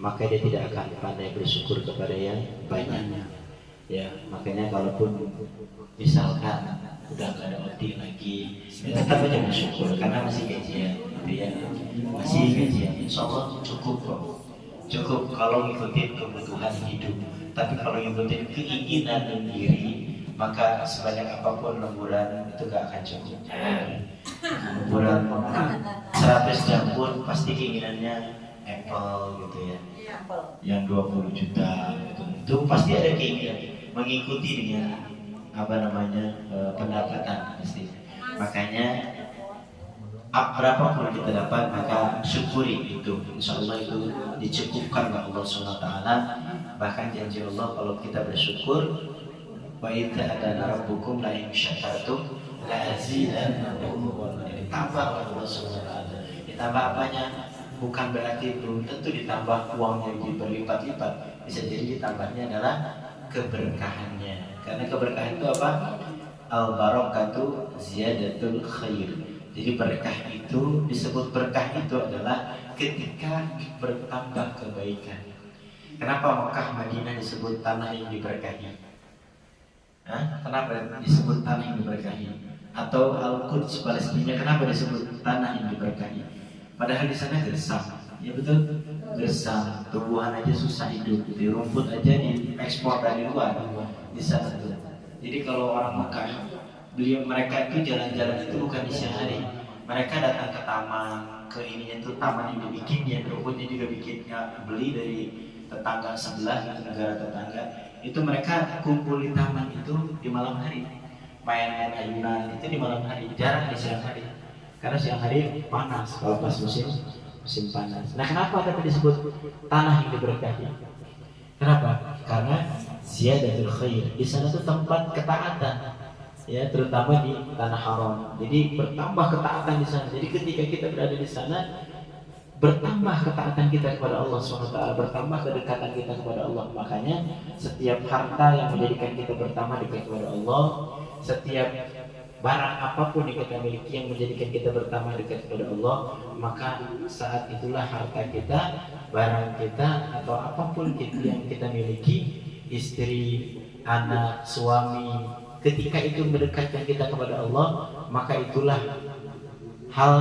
maka dia tidak akan pandai bersyukur kepada yang banyak. Ya, makanya kalaupun misalkan udah gak ada OT lagi, ya tetap aja bersyukur karena masih gajian, gitu ya, masih gajian. Insya Allah cukup kok, cukup kalau ngikutin kebutuhan hidup. Tapi kalau ngikutin keinginan sendiri, maka sebanyak apapun lemburan itu gak akan cukup. Lemburan 100 jam pun pasti keinginannya Apple gitu ya, yang 20 juta gitu. Itu pasti ada keinginan mengikuti dengan pendapatan pasti. Makanya berapapun kita dapat maka syukuri itu, insya Allah itu dicukupkan oleh Allah SWT. Bahkan janji Allah kalau kita bersyukur, wa idza adana rabbukum la in syakartum la azidannakum, ditambah oleh Allah SWT. Ditambah apanya? Bukan berarti belum tentu ditambah uangnya berlipat-lipat, bisa jadi ditambahnya adalah keberkahannya. Karena keberkahan itu apa? Al-barakatu ziyadatul khair. Jadi berkah itu disebut berkah itu adalah ketika bertambah kebaikan. Kenapa Mekah Madinah disebut tanah yang diberkahi? Kenapa disebut tanah yang diberkahi? Atau Al-Quds Palestina kenapa disebut tanah yang diberkahi? Padahal di sana gersang, ya betul, gersang, tumbuhan aja susah hidup, di rumput aja diekspor dari luar di sana tuh. Jadi kalau orang Mekah, mereka itu jalan-jalan itu bukan di siang hari, mereka datang ke taman, ke ininya tuh taman yang dibikin, ya rumputnya juga bikinnya beli dari tetangga sebelah, negara tetangga. Itu mereka kumpul di taman itu di malam hari, main-main ayunan itu di malam hari, jarang di siang hari. Karena siang hari panas kalau pas musim panas. Nah, kenapa tapi disebut tanah yang diberkahi? Kenapa? Karena ziyadatul khair. Di sana tuh tempat ketaatan, ya, terutama di tanah haram. Jadi bertambah ketaatan di sana. Jadi ketika kita berada di sana, bertambah ketaatan kita kepada Allah SWT, bertambah kedekatan kita kepada Allah. Makanya setiap harta yang menjadikan kita bertambah dekat kepada Allah, setiap barang apapun yang kita miliki yang menjadikan kita bertambah dekat kepada Allah, maka saat itulah harta kita, barang kita, atau apapun yang kita miliki, istri, anak, suami, ketika itu mendekatkan kita kepada Allah, maka itulah hal